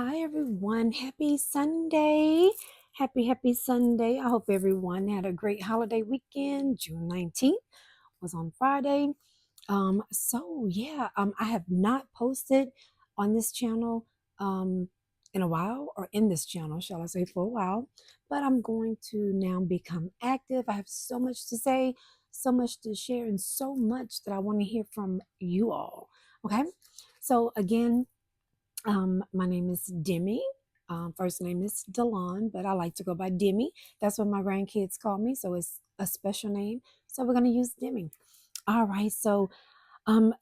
Hi, everyone. Happy Sunday. Happy Sunday. I hope everyone had a great holiday weekend. June 19th was on Friday. I have not posted on this channel in a while, or in this channel, shall I say, for a while, but I'm going to now become active. I have so much to say, so much to share, and so much that I want to hear from you all. Okay. So again, my name is Demi. First name is Delon, but I like to go by Demi. That's what my grandkids call me, so it's a special name. So we're gonna use Demi. All right. So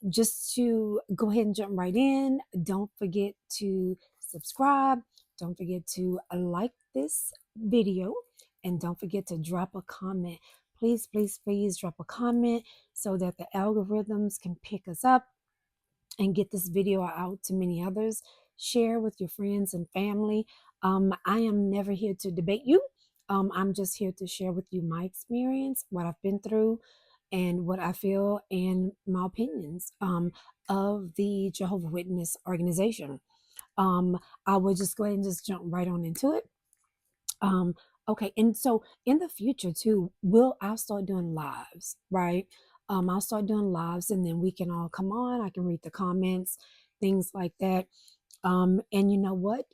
just to go ahead and jump right in, don't forget to subscribe. Don't forget to like this video, and don't forget to drop a comment. Please drop a comment so that the algorithms can pick us up and get this video out to many others. Share with your friends and family. I am never here to debate you. I'm just here to share with you my experience, what I've been through, and what I feel, and my opinions of the Jehovah Witness organization. I will just go ahead and just jump right on into it. Um, okay, and so in the future too, I'll start doing lives, right? I'll start doing lives, and then we can all come on. I can read the comments, things like that. And you know what?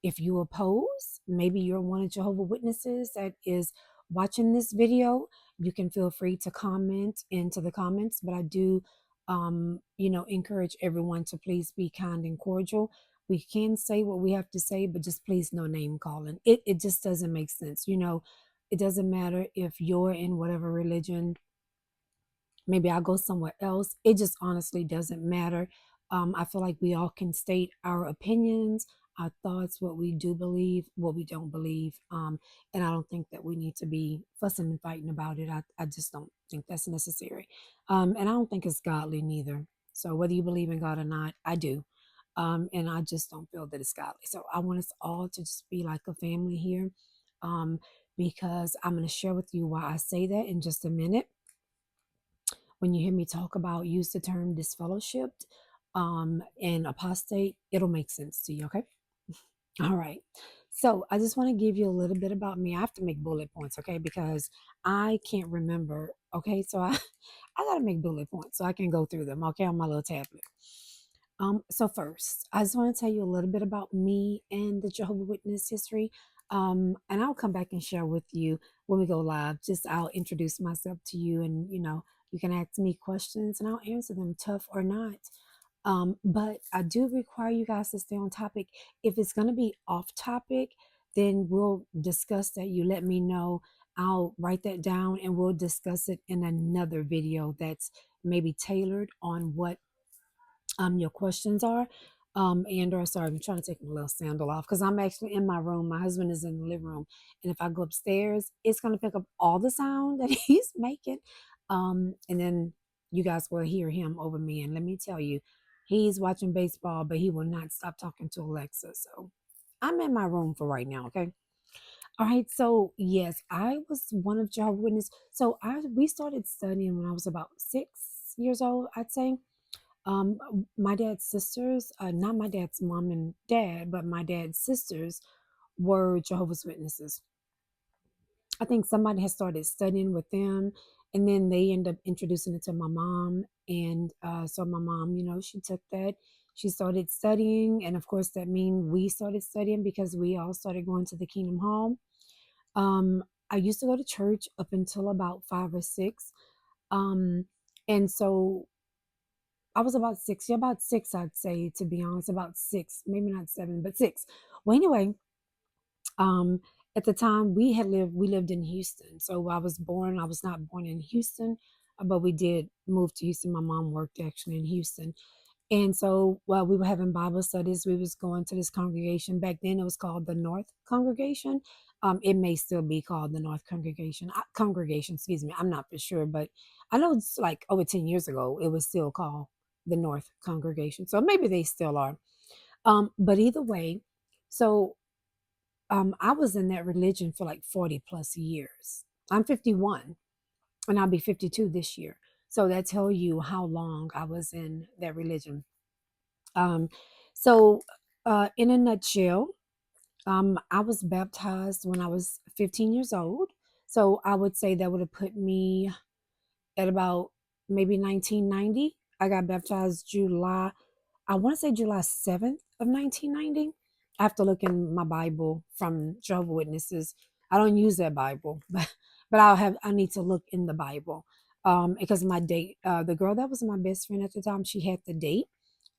If you oppose, maybe you're one of Jehovah Witnesses that is watching this video, you can feel free to comment into the comments. But I do, encourage everyone to please be kind and cordial. We can say what we have to say, but just please no name calling. It just doesn't make sense. It doesn't matter if you're in whatever religion. Maybe I'll go somewhere else. It just honestly doesn't matter. I feel like we all can state our opinions, our thoughts, what we do believe, what we don't believe. And I don't think that we need to be fussing and fighting about it. I just don't think that's necessary. And I don't think it's godly neither. So whether you believe in God or not, I do. And I just don't feel that it's godly. So I want us all to just be like a family here, um, because I'm going to share with you why I say that in just a minute. When you hear me talk about, use the term disfellowshipped and apostate, it'll make sense to you. Okay. All right. So I just want to give you a little bit about me. I have to make bullet points, okay, because I can't remember. Okay. So I got to make bullet points so I can go through them, okay, on my little tablet. So first, I just want to tell you a little bit about me and the Jehovah Witness history. And I'll come back and share with you when we go live. Just I'll introduce myself to you, and you can ask me questions and I'll answer them, tough or not. But I do require you guys to stay on topic. If it's going to be off topic, then we'll discuss that. You let me know. I'll write that down and we'll discuss it in another video that's maybe tailored on what your questions are. And or sorry, I'm trying to take my little sandal off because I'm actually in my room. My husband is in the living room, and if I go upstairs, it's gonna pick up all the sound that he's making. And then you guys will hear him over me. And let me tell you, he's watching baseball, but he will not stop talking to Alexa. So I'm in my room for right now, okay? All right, so yes, I was one of Jehovah's Witnesses. So we started studying when I was about 6 years old, I'd say. My dad's sisters, not my dad's mom and dad, but my dad's sisters were Jehovah's Witnesses. I think somebody had started studying with them, and then they end up introducing it to my mom. And so my mom, she took that. She started studying, and of course, that means we started studying because we all started going to the Kingdom Hall. I used to go to church up until about 5 or 6. Um, and so I was about 6. Yeah, about 6, I'd say, to be honest, about 6, maybe not 7, but 6. Well, anyway, um, at the time we lived in Houston. So I was not born in Houston, but we did move to Houston. My mom worked actually in Houston. And so while we were having Bible studies, we was going to this congregation. Back then it was called the North Congregation. It may still be called the North Congregation, excuse me. I'm not for sure, but I know it's like over 10 years ago, it was still called the North Congregation. So maybe they still are. But either way, so I was in that religion for like 40 plus years. I'm 51 and I'll be 52 this year. So that tells you how long I was in that religion. Um, so In a nutshell, I was baptized when I was 15 years old. So I would say that would have put me at about maybe 1990. I got baptized July, I want to say July 7th of 1990. I have to look in my Bible from Jehovah Witnesses. I don't use that Bible, but I need to look in the Bible. Because my date, the girl that was my best friend at the time, she had the date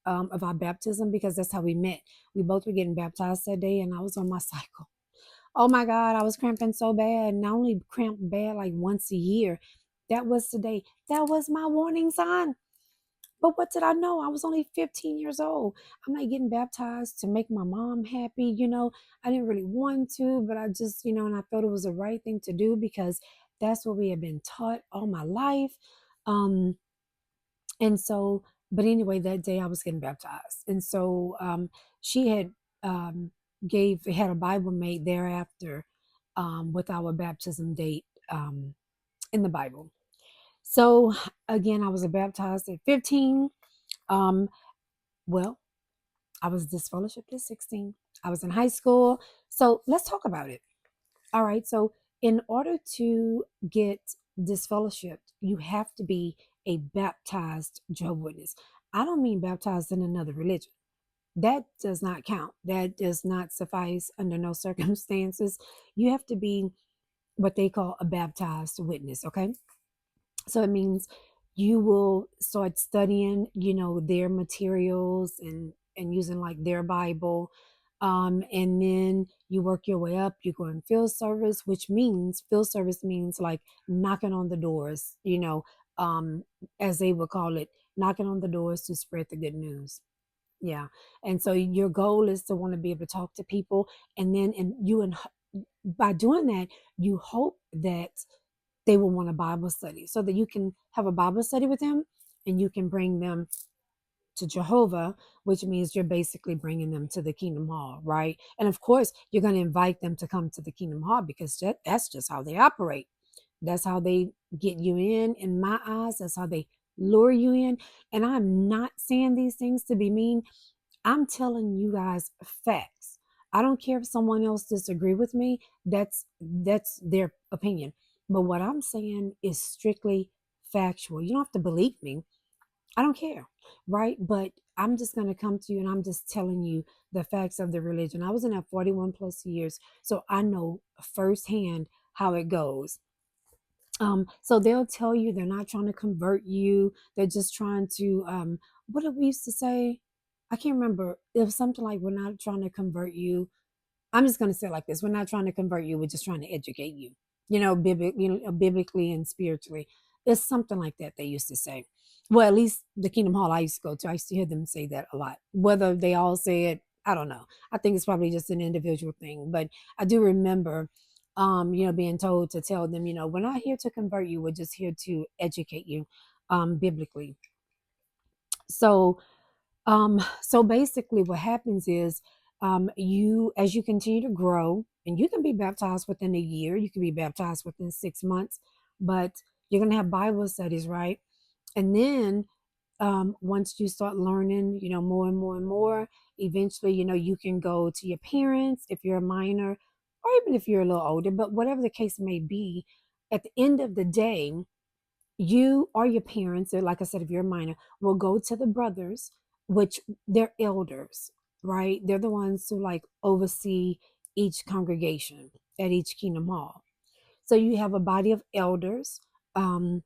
of our baptism because that's how we met. We both were getting baptized that day, and I was on my cycle. Oh my God, I was cramping so bad. And I only cramped bad like once a year. That was the day. That was my warning sign. But what did I know? I was only 15 years old. I'm not getting baptized to make my mom happy. I didn't really want to, but I just, and I thought it was the right thing to do because that's what we had been taught all my life. Um, and so, but anyway, that day I was getting baptized. And so she had um, had a Bible made thereafter with our baptism date in the Bible. So again, I was baptized at 15. Um, well, I was disfellowshipped at 16. I was in high school. So let's talk about it. All right. So in order to get disfellowshipped, you have to be a baptized Jehovah's Witness. I don't mean baptized in another religion. That does not count. That does not suffice under no circumstances. You have to be what they call a baptized witness. Okay. So it means you will start studying, their materials and using like their Bible. And then you work your way up. You go in field service, which means field service means like knocking on the doors, as they would call it, knocking on the doors to spread the good news. Yeah. And so your goal is to want to be able to talk to people. And then, and by doing that, you hope that they will want a Bible study so that you can have a Bible study with them and you can bring them to Jehovah, which means you're basically bringing them to the Kingdom Hall, right? And of course, you're going to invite them to come to the Kingdom Hall because that's just how they operate. That's how they get you in my eyes. That's how they lure you in. And I'm not saying these things to be mean. I'm telling you guys facts. I don't care if someone else disagree with me. That's their opinion. But what I'm saying is strictly factual. You don't have to believe me. I don't care, right? But I'm just going to come to you and I'm just telling you the facts of the religion. I was in that 41 plus years, so I know firsthand how it goes. So they'll tell you they're not trying to convert you. They're just trying to what did we used to say? I can't remember. It was something like we're not trying to convert you. I'm just going to say it like this: we're not trying to convert you. We're just trying to educate you. Biblically and spiritually. It's something like that they used to say. Well, at least the Kingdom Hall I used to go to, I used to hear them say that a lot. Whether they all say it, I don't know. I think it's probably just an individual thing. But I do remember, being told to tell them, we're not here to convert you. We're just here to educate you, biblically. So so basically what happens is as you continue to grow, and you can be baptized within a year, you can be baptized within 6 months, but you're gonna have Bible studies, right? And then once you start learning, more and more and more, eventually, you can go to your parents if you're a minor, or even if you're a little older, but whatever the case may be, at the end of the day, you or your parents, or like I said, if you're a minor, will go to the brothers, which they're elders, right? They're the ones who like oversee each congregation at each Kingdom Hall. So you have a body of elders. Um,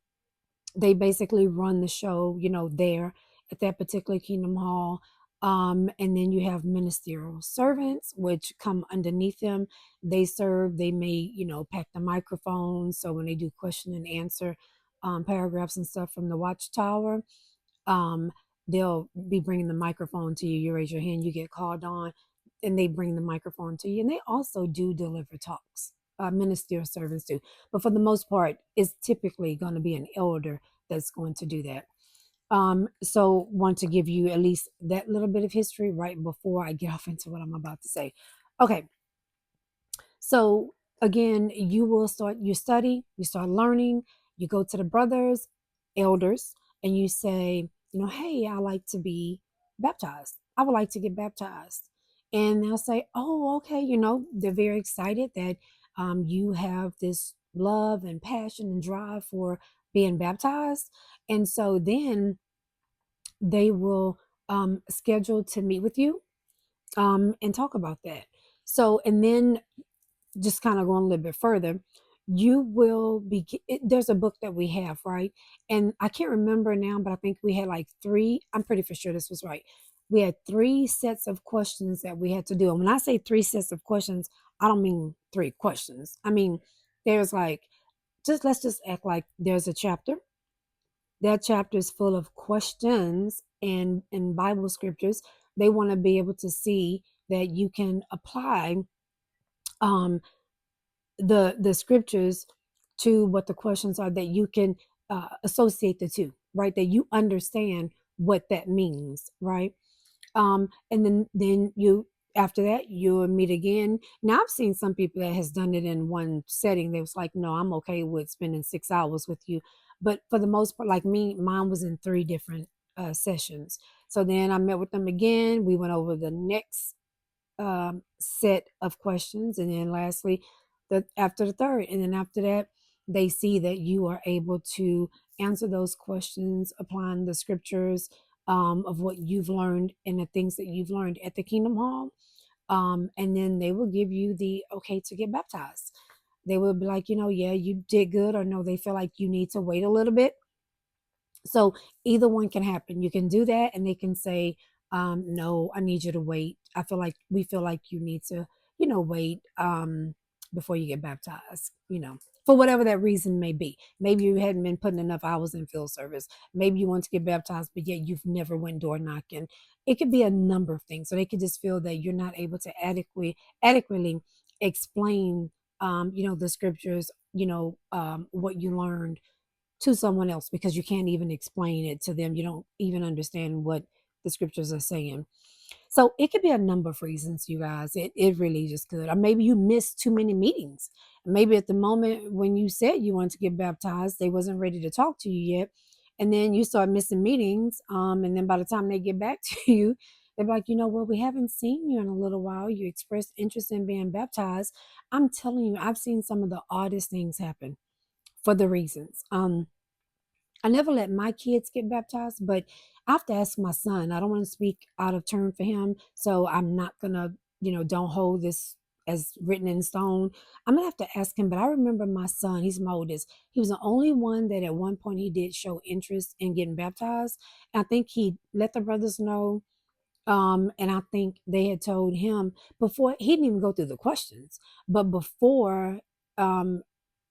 they basically run the show, there at that particular Kingdom Hall. And then you have ministerial servants, which come underneath them. They serve, they may, pack the microphone. So when they do question and answer paragraphs and stuff from the watchtower, um, they'll be bringing the microphone to you. You raise your hand, you get called on, and they bring the microphone to you. And they also do deliver talks. Ministerial servants do, but for the most part, it's typically going to be an elder that's going to do that. So want to give you at least that little bit of history right before I get off into what I'm about to say. Okay, so again, you study, you start learning, you go to the brothers, elders, and you say, hey, I like to be baptized. I would like to get baptized. and they'll say, "Oh, okay." They're very excited that you have this love and passion and drive for being baptized, and so then they will schedule to meet with you and talk about that. So, and then just kind of going a little bit further, you will be, there's a book that we have, right? And I can't remember now, but I think we had like three, I'm pretty for sure this was right. We had three sets of questions that we had to do. And when I say three sets of questions, I don't mean three questions. I mean, there's like, just let's just act like there's a chapter. That chapter is full of questions and Bible scriptures. They want to be able to see that you can apply um, the scriptures to what the questions are, that you can associate the two, right? That you understand what that means, right? And then you, after that you'll meet again. Now I've seen some people that has done it in one setting. They was like, no, I'm okay with spending 6 hours with you, but for the most part, like me, mine was in three different sessions. So then I met with them again. We went over the next set of questions, and then lastly, after the third, and then after that, they see that you are able to answer those questions, applying the scriptures of what you've learned and the things that you've learned at the Kingdom Hall. And then they will give you the okay to get baptized. They will be like, yeah, you did good, or no, they feel like you need to wait a little bit. So either one can happen. You can do that, and they can say, no, I need you to wait. We feel like you need to, wait before you get baptized, for whatever that reason may be. Maybe you hadn't been putting enough hours in field service. Maybe you want to get baptized, but yet you've never went door knocking. It could be a number of things. So they could just feel that you're not able to adequately explain, the scriptures, what you learned to someone else, because you can't even explain it to them. You don't even understand what the scriptures are saying. So it could be a number of reasons, you guys. It really just could. Or maybe you missed too many meetings. Maybe at the moment when you said you wanted to get baptized, they wasn't ready to talk to you yet. And then you start missing meetings. And then by the time they get back to you, they're like, well, we haven't seen you in a little while. You expressed interest in being baptized. I'm telling you, I've seen some of the oddest things happen for the reasons. I never let my kids get baptized, but I have to ask my son. I don't want to speak out of turn for him, so I'm not gonna, don't hold this as written in stone. I'm gonna have to ask him. But I remember my son, he's my oldest. He was the only one that at one point he did show interest in getting baptized. And I think he let the brothers know, and I think they had told him before. He didn't even go through the questions, but before um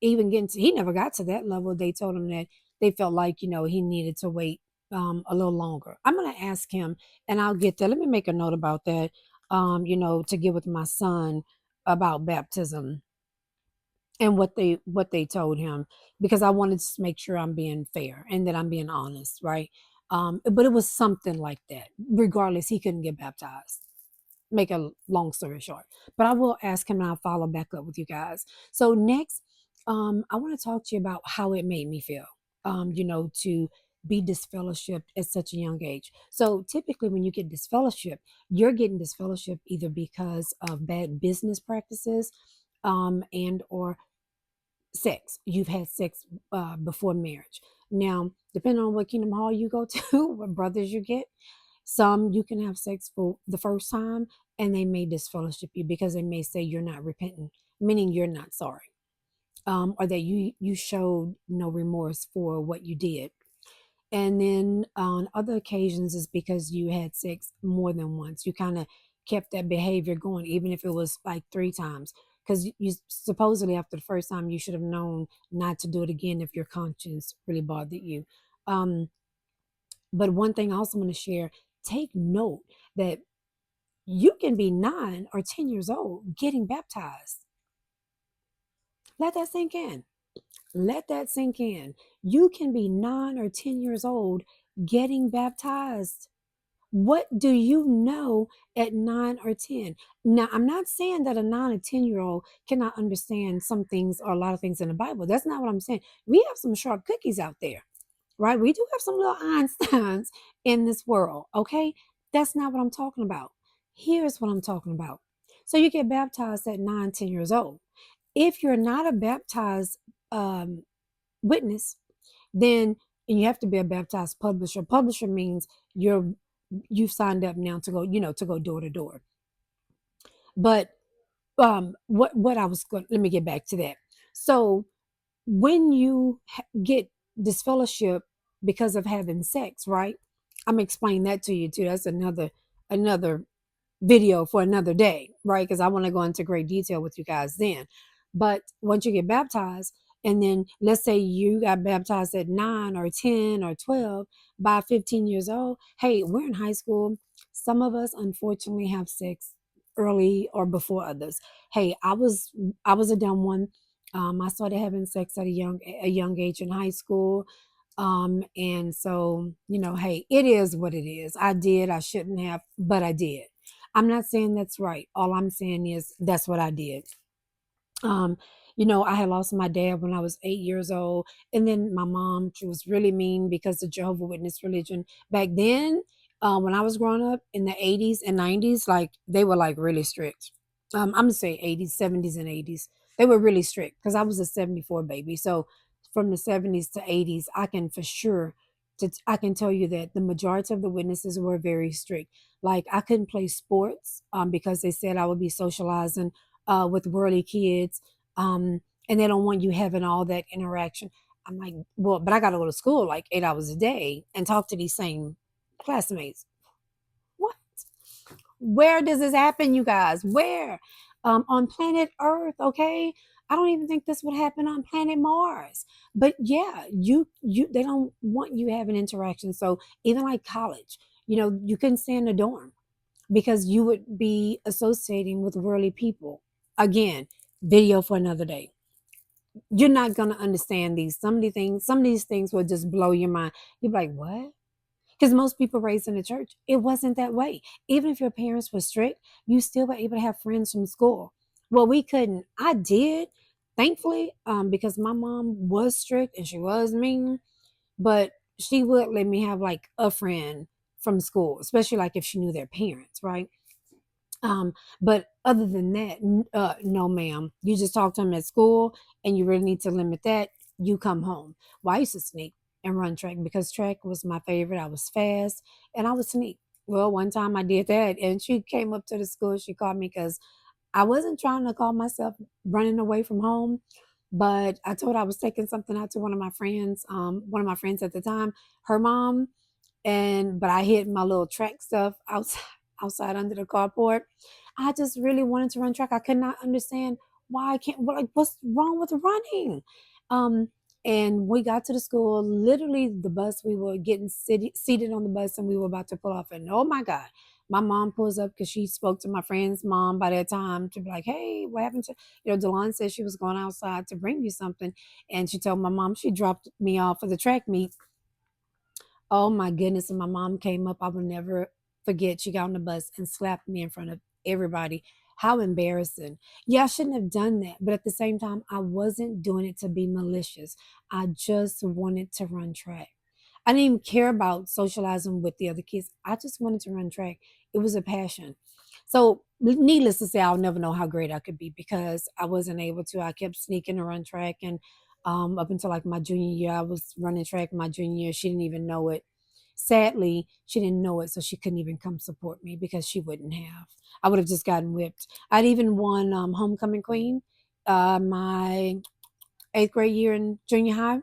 even getting to, he never got to that level. They told him that they felt like, he needed to wait a little longer. I'm gonna ask him, and I'll get there. Let me make a note about that, to get with my son about baptism and what they told him, because I wanted to make sure I'm being fair and that I'm being honest, right? But it was something like that. Regardless, he couldn't get baptized. Make a long story short, but I will ask him and I'll follow back up with you guys. So next, I want to talk to you about how it made me feel, to be disfellowshipped at such a young age. So typically when you get disfellowship, you're getting disfellowship either because of bad business practices, and or sex. You've had sex before marriage. Now, depending on what Kingdom Hall you go to, what brothers you get, some you can have sex for the first time and they may disfellowship you because they may say you're not repentant, meaning you're not sorry, or that you showed no remorse for what you did. And then on other occasions, it's because you had sex more than once. You kind of kept that behavior going, even if it was like three times. Because you supposedly after the first time, you should have known not to do it again if your conscience really bothered you. Um, but one thing I also want to share, take note that you can be 9 or 10 years old getting baptized. Let that sink in. Let that sink in. You can be 9 or 10 years old getting baptized. What do you know at 9 or 10? Now, I'm not saying that a 9 or 10 year old cannot understand some things or a lot of things in the Bible. That's not what I'm saying. We have some sharp cookies out there, right? We do have some little Einsteins in this world, okay? That's not what I'm talking about. Here's what I'm talking about. So you get baptized at 9, 10 years old. If you're not a baptized um, witness, then and you have to be a baptized publisher. Publisher means you've signed up now to go, to go door to door. But what I was going, let me get back to that. So when you get disfellowship because of having sex, right? I'm gonna explain that to you too. That's another video for another day, right? Because I want to go into great detail with you guys then. But once you get baptized, and then let's say you got baptized at 9 or 10 or 12, by 15 years old, hey, we're in high school. Some of us unfortunately have sex early or before others. Hey, I was a dumb one. I started having sex at a young age in high school. And so, hey, it is what it is. I shouldn't have, but I did. I'm not saying that's right. All I'm saying is that's what I did. Um, I had lost my dad when I was 8 years old. And then my mom, she was really mean because the Jehovah Witness religion back then, when I was growing up in the 80s and 90s, like they were like really strict. I'm gonna say 80s, 70s, and 80s. They were really strict because I was a 74 baby. So from the 70s to 80s, I can for sure I can tell you that the majority of the witnesses were very strict. Like I couldn't play sports because they said I would be socializing with worldly kids, and they don't want you having all that interaction. I'm like, well, but I got to go to school like 8 hours a day and talk to these same classmates. What? Where does this happen, you guys? Where? On planet Earth, okay? I don't even think this would happen on planet Mars. But yeah, they don't want you having interaction. So even like college, you couldn't stay in the dorm because you would be associating with worldly people. Again, video for another day. You're not gonna understand these. Some of these things will just blow your mind. You're like, what? Because most people raised in the church, it wasn't that way. Even if your parents were strict, you still were able to have friends from school. Well, we couldn't. I did, thankfully, because my mom was strict and she was mean, but she would let me have like a friend from school, especially like if she knew their parents, right? But other than that, no, ma'am. You just talk to them at school, and you really need to limit that. You come home. Well, I used to sneak and run track because track was my favorite. I was fast, and I would sneak. Well, one time I did that, and she came up to the school. She called me because I wasn't trying to call myself running away from home, but I told her I was taking something out to one of my friends at the time, her mom, but I hid my little track stuff outside under the carport. I just really wanted to run track. I could not understand why I can't. What's wrong with running? Um, and we got to the school. Literally, the bus. We were getting seated on the bus, and we were about to pull off. And oh my God, my mom pulls up because she spoke to my friend's mom by that time to be like, "Hey, what happened to?" Delon said she was going outside to bring you something, and she told my mom she dropped me off for the track meet. Oh my goodness. And my mom came up. I will never forget. She got on the bus and slapped me in front of everybody. How embarrassing. Yeah, I shouldn't have done that. But at the same time, I wasn't doing it to be malicious. I just wanted to run track. I didn't even care about socializing with the other kids. I just wanted to run track. It was a passion. So, needless to say, I'll never know how great I could be because I wasn't able to. I kept sneaking to run track, and up until like my junior year, I was running track. My junior year, she didn't even know it. Sadly, she didn't know it, so she couldn't even come support me because she wouldn't have. I would have just gotten whipped. I'd even won homecoming queen my 8th grade year in junior high.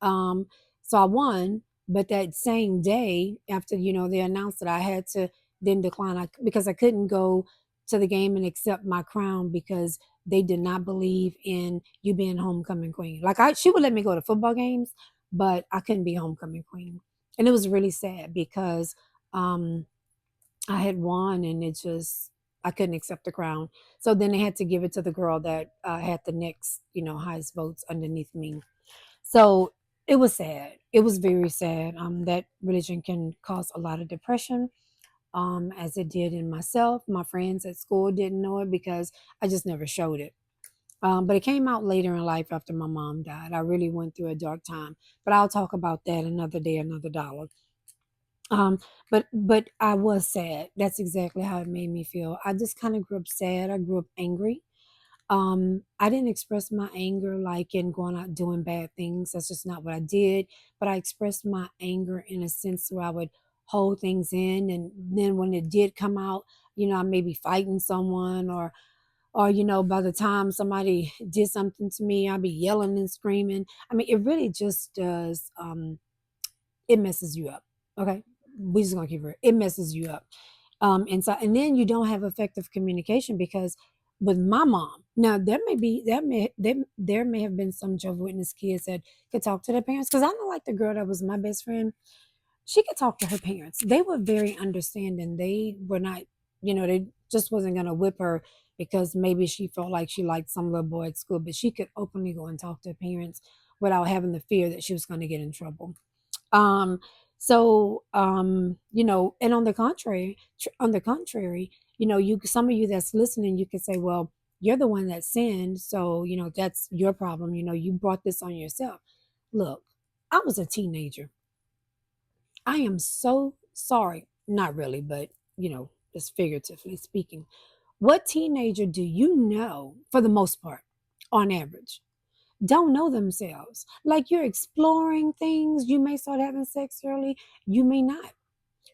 Um, so I won, but that same day after they announced that I had to then decline because I couldn't go to the game and accept my crown because they did not believe in you being homecoming queen. Like she would let me go to football games, but I couldn't be homecoming queen, and it was really sad because um, I had won and I couldn't accept the crown. So then they had to give it to the girl that had the next highest votes underneath me. So it was sad. It was very sad. That religion can cause a lot of depression, as it did in myself. My friends at school didn't know it because I just never showed it. But it came out later in life after my mom died. I really went through a dark time. But I'll talk about that another day, another dollar. Um, but I was sad. That's exactly how it made me feel. I just kind of grew up sad. I grew up angry. I didn't express my anger like in going out doing bad things. That's just not what I did. But I expressed my anger in a sense where I would hold things in, and then when it did come out, I may be fighting someone, or by the time somebody did something to me, I'd be yelling and screaming. I mean, it really just does. It messes you up. Okay, we just gonna keep it messes you up. And then you don't have effective communication because with my mom, now there may have been some Jehovah's Witness kids that could talk to their parents, because I know, like, the girl that was my best friend, she could talk to her parents. They were very understanding. They were not, they just wasn't gonna whip her because maybe she felt like she liked some little boy at school, but she could openly go and talk to her parents without having the fear that she was going to get in trouble. Um, and on the contrary, you some of you that's listening, you could say, well, you're the one that sinned, so that's your problem. You brought this on yourself. Look, I was a teenager. I am so sorry. Not really, but just figuratively speaking. What teenager do you know, for the most part, on average, don't know themselves? Like, you're exploring things. You may start having sex early, you may not.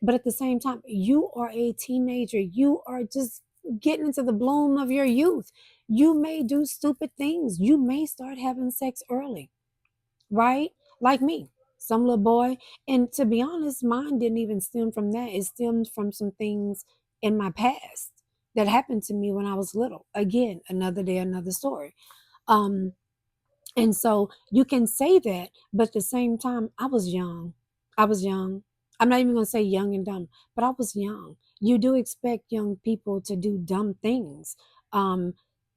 But at the same time, you are a teenager. You are just getting into the bloom of your youth. You may do stupid things. You may start having sex early, right? Like me, some little boy. And to be honest, mine didn't even stem from that. It stemmed from some things in my past that happened to me when I was little. Again, another day, another story. Um, and so you can say that, but at the same time, I was young. I was young. I'm not even going to say young and dumb, but I was young. You do expect young people to do dumb things. Um,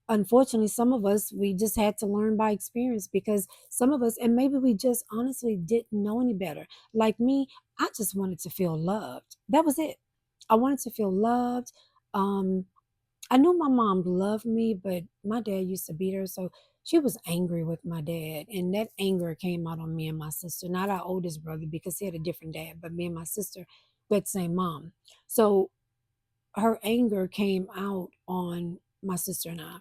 Unfortunately, some of us, we just had to learn by experience, because some of us, and maybe we just honestly didn't know any better. Like me, I just wanted to feel loved. That was it. I wanted to feel loved. Um, I knew my mom loved me, but my dad used to beat her, so she was angry with my dad, and that anger came out on me and my sister. Not our oldest brother, because he had a different dad, but me and my sister, we had the same mom. So her anger came out on my sister and I.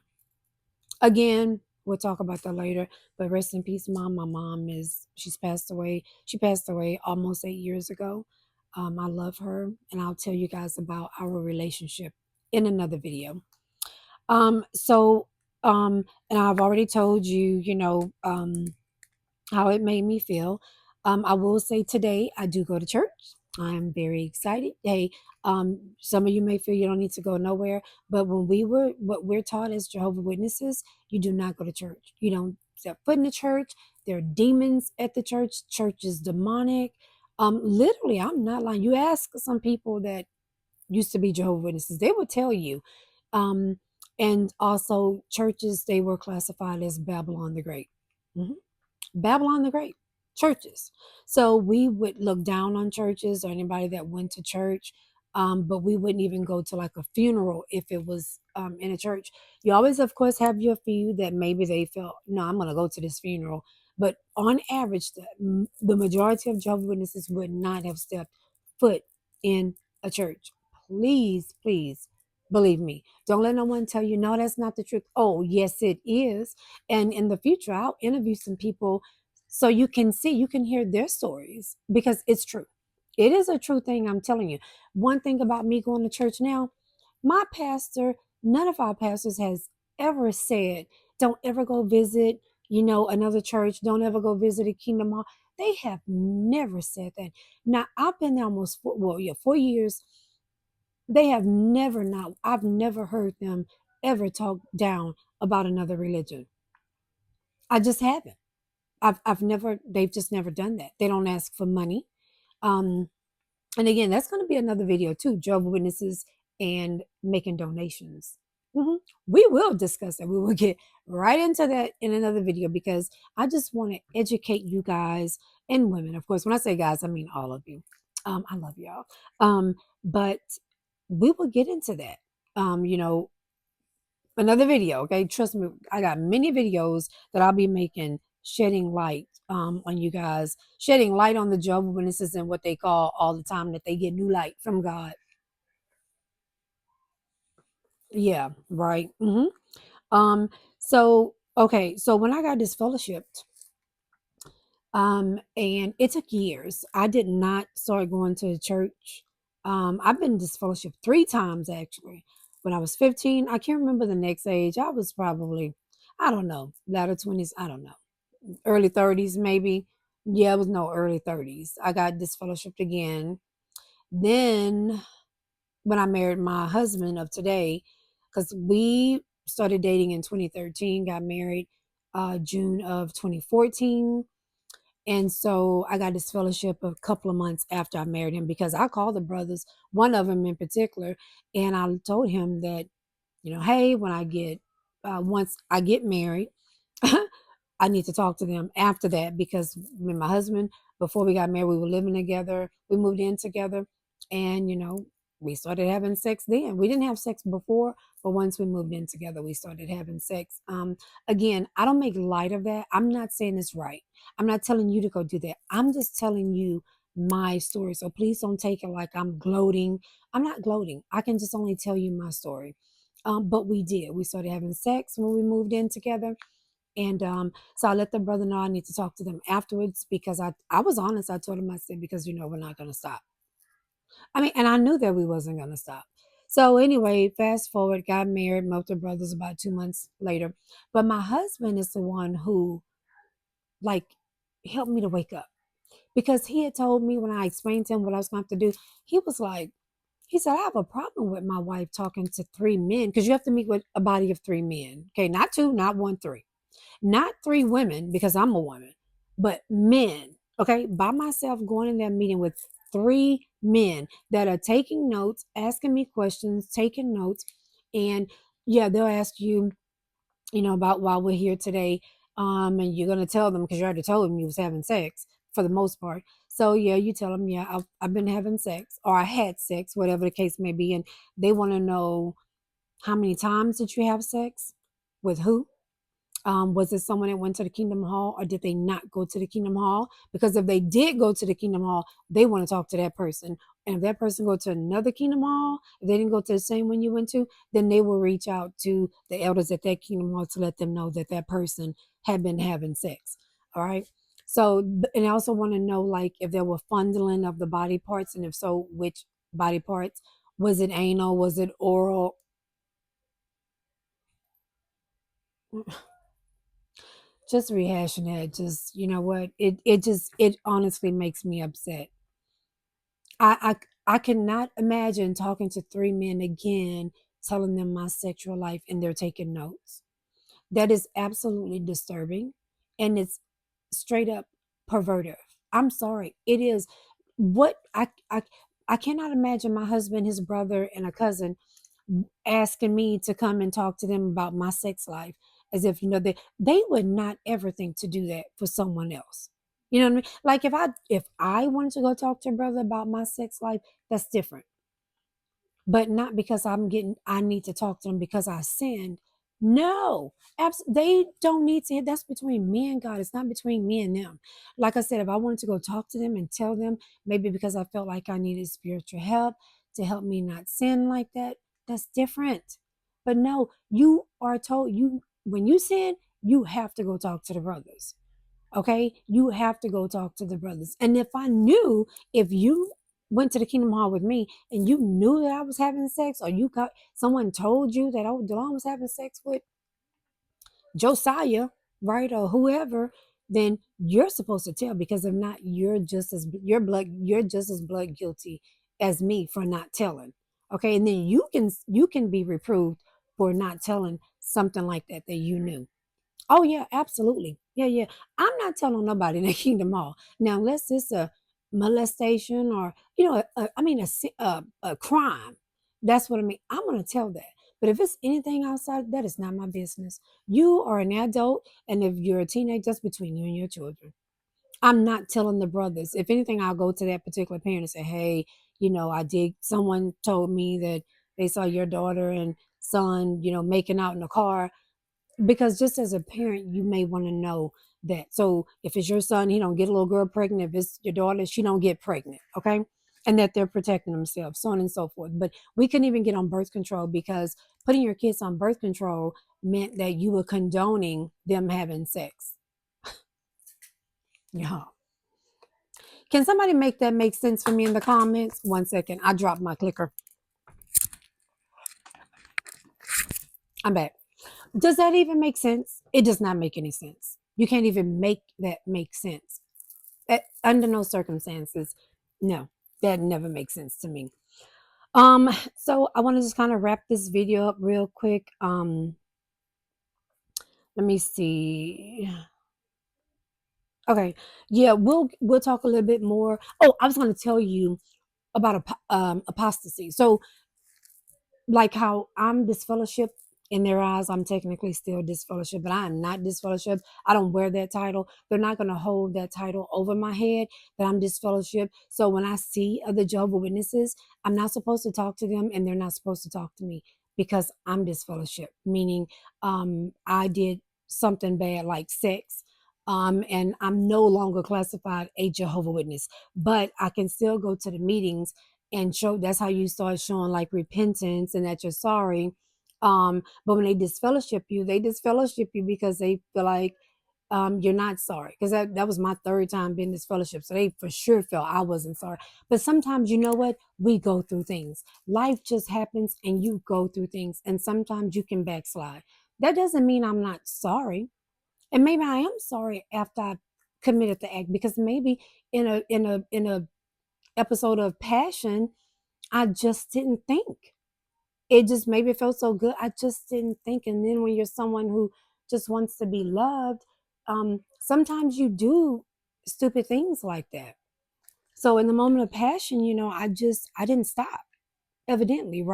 Again, we'll talk about that later. But rest in peace, mom. My mom she's passed away. She passed away almost 8 years ago. I love her, and I'll tell you guys about our relationship in another video. So, and I've already told you, how it made me feel. I will say today I do go to church. I'm very excited. Hey, some of you may feel you don't need to go nowhere, but what we're taught as Jehovah Witnesses, you do not go to church. You don't step foot in the church. There are demons at the church. Church is demonic. Literally, I'm not lying. You ask some people that used to be Jehovah Witnesses, they would tell you. Um, and also, churches, they were classified as Babylon the Great. Mhm. Babylon the Great, churches. So we would look down on churches or anybody that went to church, but we wouldn't even go to like a funeral if it was in a church. You always, of course, have your few that maybe they felt, no, I'm going to go to this funeral. But on average, the majority of Jehovah's Witnesses would not have stepped foot in a church. Please, please believe me. Don't let no one tell you, no, that's not the truth. Oh, yes, it is. And in the future, I'll interview some people so you can see, you can hear their stories, because it's true. It is a true thing, I'm telling you. One thing about me going to church now, my pastor, none of our pastors has ever said, don't ever go visit, another church. Don't ever go visit a Kingdom Hall. They have never said that. Now, I've been there almost 4 years. They have never, not, I've never heard them ever talk down about another religion. I just haven't. I've never, they've just never done that. They don't ask for money. Um, and again, that's going to be another video too, Jehovah's Witnesses and making donations. Mhm. We will discuss that. We will get right into that in another video, because I just want to educate you guys, and women. Of course, when I say guys, I mean all of you. I love y'all. But we will get into that. Another video. Okay. Trust me, I got many videos that I'll be making, shedding light on you guys, shedding light on the Jehovah's Witnesses and what they call all the time that they get new light from God. Yeah, right. Um, so okay, so when I got disfellowshipped, and it took years. I did not start going to church. I've been disfellowshipped 3 times actually. When I was 15, I can't remember the next age. I was probably, I don't know, latter 20s, I don't know, early 30s maybe. Yeah, it was no early 30s. I got disfellowshipped again. Then when I married my husband of today, because we started dating in 2013, got married June of 2014. And so I got this fellowship a couple of months after I married him because I called the brothers, one of them in particular, and I told him that, hey, when I get, once I get married, I need to talk to them after that because me and my husband, before we got married, we were living together. We moved in together, and we started having sex then. We didn't have sex before, but once we moved in together, we started having sex. Again, I don't make light of that. I'm not saying it's right. I'm not telling you to go do that. I'm just telling you my story. So please don't take it like I'm gloating. I'm not gloating. I can just only tell you my story. But we did. We started having sex when we moved in together, and so I let the brother know I need to talk to them afterwards because I was honest. I told him, I said, because we're not going to stop. I mean, and I knew that we wasn't going to stop. So anyway, fast forward, got married, moved to brothers about 2 months later. But my husband is the one who like helped me to wake up because he had told me when I explained to him what I was going to have to do, he was like, he said, I have a problem with my wife talking to 3 men because you have to meet with a body of 3 men. Okay, not two, not one, three. Not 3 women because I'm a woman, but men. Okay, by myself going in that meeting with 3 men that are taking notes, asking me questions, taking notes, and yeah, they'll ask you, about why we're here today. And you're gonna tell them because you already told them you was having sex for the most part. So yeah, you tell them, yeah, I've been having sex or I had sex, whatever the case may be, and they want to know how many times did you have sex, with who, was it someone that went to the Kingdom Hall or did they not go to the Kingdom Hall? Because if they did go to the Kingdom Hall, they want to talk to that person. And if that person go to another Kingdom Hall, if they didn't go to the same one you went to, then they will reach out to the elders at that Kingdom Hall to let them know that that person had been having sex. All right. So, and I also want to know like if there were fondling of the body parts, and if so, which body parts? Was it anal? Was it oral? Just rehashing that, just what, it honestly makes me upset. I cannot imagine talking to 3 men again, telling them my sexual life and they're taking notes. That is absolutely disturbing, and it's straight up pervertive. I'm sorry, it is. What I cannot imagine my husband, his brother, and a cousin asking me to come and talk to them about my sex life, as if they would not ever think to do that for someone else. You know what I mean? Like if I wanted to go talk to a brother about my sex life, that's different, but not because I need to talk to them because I sinned. No, they don't need to. That's between me and God. It's not between me and them. Like I said, if I wanted to go talk to them and tell them, maybe because I felt like I needed spiritual help to help me not sin like that, that's different. But no, you are told, when you sin, you have to go talk to the brothers. Okay, you have to go talk to the brothers. And if you went to the Kingdom Hall with me and you knew that I was having sex, or someone told you that, oh, Delon was having sex with Josiah, right, or whoever, then you're supposed to tell, because if not, you're just as blood guilty as me for not telling. Okay, and then you can be reproved for not telling something like that you knew. Oh yeah, absolutely. Yeah, yeah. I'm not telling nobody in the Kingdom Hall now, unless it's a molestation or I mean a crime. That's what I mean. I'm gonna tell that. But if it's anything outside, that is not my business. You are an adult, and if you're a teenager, that's between you and your children. I'm not telling the brothers. If anything, I'll go to that particular parent and say, "Hey, I did. Someone told me that they saw your daughter and son, making out in the car." Because just as a parent, you may want to know that. So if it's your son, he don't get a little girl pregnant. If it's your daughter, she don't get pregnant. Okay. And that they're protecting themselves, so on and so forth. But we couldn't even get on birth control because putting your kids on birth control meant that you were condoning them having sex. Yeah. Can somebody make that make sense for me in the comments? 1 second. I dropped my clicker. I'm back. Does that even make sense? It does not make any sense. You can't even make that make sense. Under no circumstances, no, that never makes sense to me. So I want to just kind of wrap this video up real quick. Let me see. Okay, yeah, we'll talk a little bit more. Oh, I was going to tell you about apostasy. So like how I'm disfellowship in their eyes, I'm technically still disfellowship, but I am not disfellowship. I don't wear that title. They're not going to hold that title over my head that I'm disfellowship. So when I see other Jehovah's Witnesses, I'm not supposed to talk to them and they're not supposed to talk to me because I'm disfellowship, meaning I did something bad like sex. And I'm no longer classified a Jehovah Witness, but I can still go to the meetings and show. That's how you start showing like repentance and that you're sorry. But when they disfellowship you because they feel like you're not sorry. Because that was my third time being disfellowship. So they for sure felt I wasn't sorry. But sometimes you know what? We go through things. Life just happens and you go through things. And sometimes you can backslide. That doesn't mean I'm not sorry. And maybe I am sorry after I committed the act because maybe in a episode of passion, I just didn't think. It just maybe it felt so good. I just didn't think. And then when you're someone who just wants to be loved, sometimes you do stupid things like that. So in the moment of passion, I didn't stop, evidently, right?